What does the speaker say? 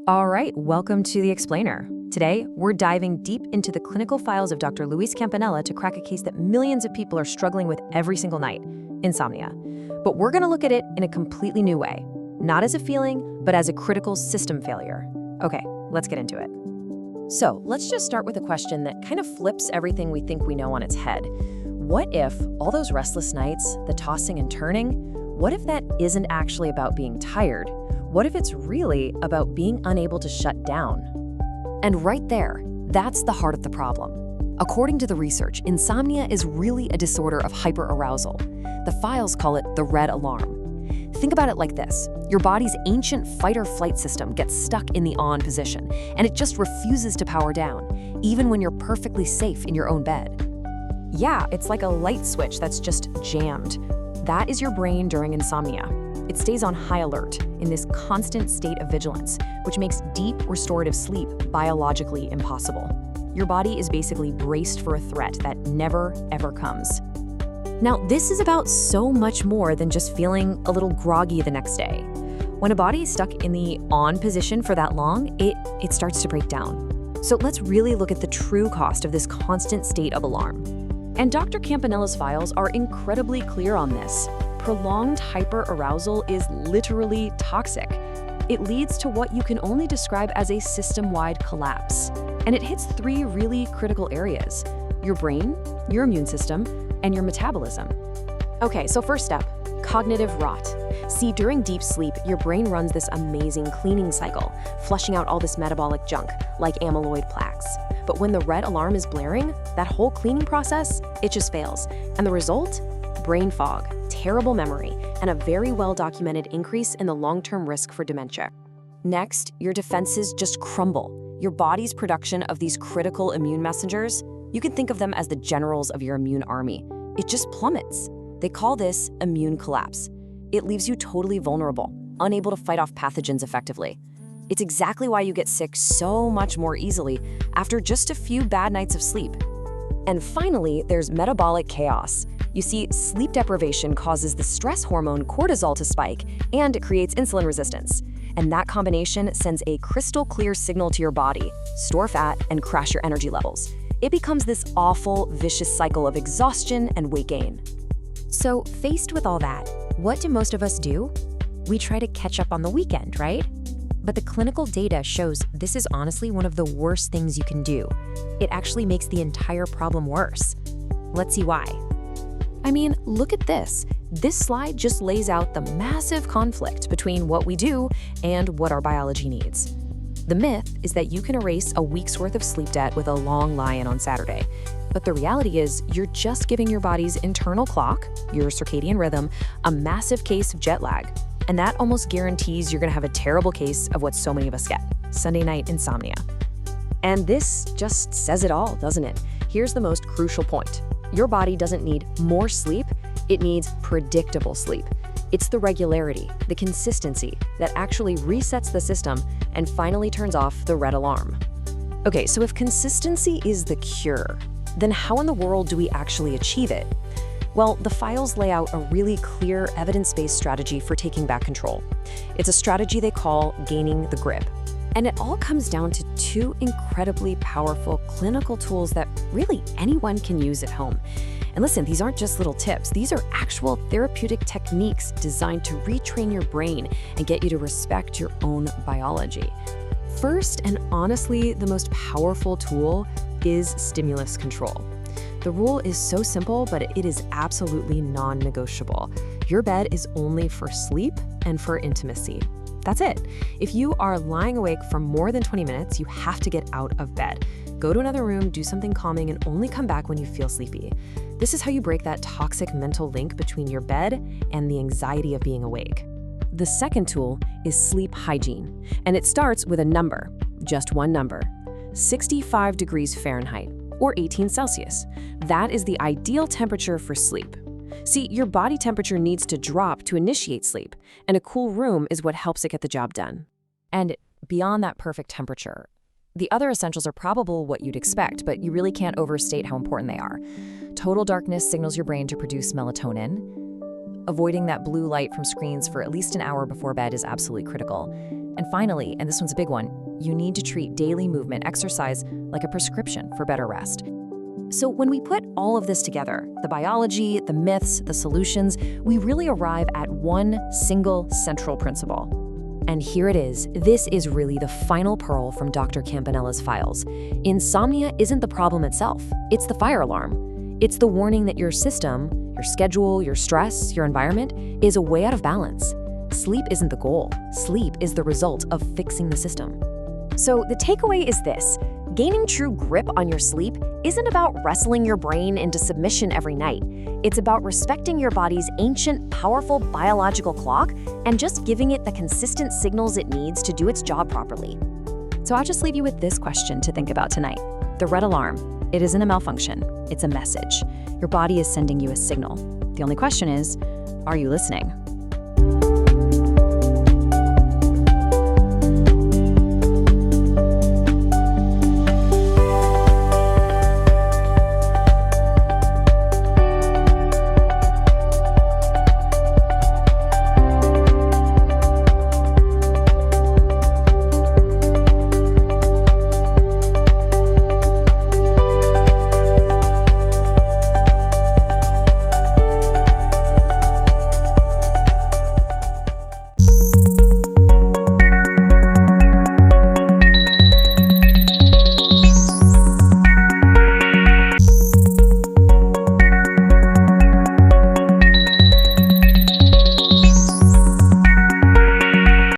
All right, welcome to The Explainer. Today, we're diving deep into the clinical files of Dr. Luis Campanella to crack a case that millions of people are struggling with every single night, insomnia. But we're going to look at it in a completely new way, not as a feeling, but as a critical system failure. Okay, let's get into it. So let's just start with a question that kind of flips everything we think we know on its head. What if all those restless nights, the tossing and turning, what if that isn't actually about being tired? What if it's really about being unable to shut down? And right there, that's the heart of the problem. According to the research, insomnia is really a disorder of hyperarousal. The files call it the red alarm. Think about it like this. Your body's ancient fight-or-flight system gets stuck in the on position, and it just refuses to power down, even when you're perfectly safe in your own bed. Yeah, it's like a light switch that's just jammed. That is your brain during insomnia. It stays on high alert in this constant state of vigilance, which makes deep restorative sleep biologically impossible. Your body is basically braced for a threat that never, ever comes. Now, this is about so much more than just feeling a little groggy the next day. When a body is stuck in the on position for that long, it starts to break down. So let's really look at the true cost of this constant state of alarm. And Dr. Campanella's files are incredibly clear on this. Prolonged hyperarousal is literally toxic. It leads to what you can only describe as a system-wide collapse. And it hits three really critical areas: your brain, your immune system, and your metabolism. Okay, so first step, cognitive rot. See, during deep sleep, your brain runs this amazing cleaning cycle, flushing out all this metabolic junk, like amyloid plaques. But when the red alarm is blaring, that whole cleaning process, it just fails. And the result? Brain fog, terrible memory, and a very well-documented increase in the long-term risk for dementia. Next, your defenses just crumble. Your body's production of these critical immune messengers, you can think of them as the generals of your immune army. It just plummets. They call this immune collapse. It leaves you totally vulnerable, unable to fight off pathogens effectively. It's exactly why you get sick so much more easily after just a few bad nights of sleep. And finally, there's metabolic chaos. You see, sleep deprivation causes the stress hormone cortisol to spike, and it creates insulin resistance. And that combination sends a crystal clear signal to your body: store fat and crash your energy levels. It becomes this awful, vicious cycle of exhaustion and weight gain. So, faced with all that, what do most of us do? We try to catch up on the weekend, right? But the clinical data shows this is honestly one of the worst things you can do. It actually makes the entire problem worse. Let's see why. I mean, look at this. This slide just lays out the massive conflict between what we do and what our biology needs. The myth is that you can erase a week's worth of sleep debt with a long lie-in on Saturday. But the reality is you're just giving your body's internal clock, your circadian rhythm, a massive case of jet lag. And that almost guarantees you're gonna have a terrible case of what so many of us get: Sunday night insomnia. And this just says it all, doesn't it? Here's the most crucial point. Your body doesn't need more sleep, it needs predictable sleep. It's the regularity, the consistency that actually resets the system and finally turns off the red alarm. Okay, so if consistency is the cure, then how in the world do we actually achieve it? Well, the files lay out a really clear evidence-based strategy for taking back control. It's a strategy they call gaining the grip. And it all comes down to two incredibly powerful clinical tools that really anyone can use at home. And listen, these aren't just little tips. These are actual therapeutic techniques designed to retrain your brain and get you to respect your own biology. First, and honestly the most powerful tool, is stimulus control. The rule is so simple, but it is absolutely non-negotiable. Your bed is only for sleep and for intimacy. That's it. If you are lying awake for more than 20 minutes, you have to get out of bed. Go to another room, do something calming, and only come back when you feel sleepy. This is how you break that toxic mental link between your bed and the anxiety of being awake. The second tool is sleep hygiene, and it starts with a number, just one number: 65 degrees Fahrenheit, or 18 Celsius. That is the ideal temperature for sleep. See, your body temperature needs to drop to initiate sleep, and a cool room is what helps it get the job done. And beyond that perfect temperature, the other essentials are probably what you'd expect, but you really can't overstate how important they are. Total darkness signals your brain to produce melatonin. Avoiding that blue light from screens for at least an hour before bed is absolutely critical. And finally, and this one's a big one, you need to treat daily movement exercise like a prescription for better rest. So when we put all of this together, the biology, the myths, the solutions, we really arrive at one single central principle. And here it is. This is really the final pearl from Dr. Campanella's files. Insomnia isn't the problem itself. It's the fire alarm. It's the warning that your system, your schedule, your stress, your environment is way out of balance. Sleep isn't the goal. Sleep is the result of fixing the system. So the takeaway is this. Gaining true grip on your sleep isn't about wrestling your brain into submission every night. It's about respecting your body's ancient, powerful biological clock and just giving it the consistent signals it needs to do its job properly. So I'll just leave you with this question to think about tonight. The red alarm, it isn't a malfunction, it's a message. Your body is sending you a signal. The only question is, are you listening?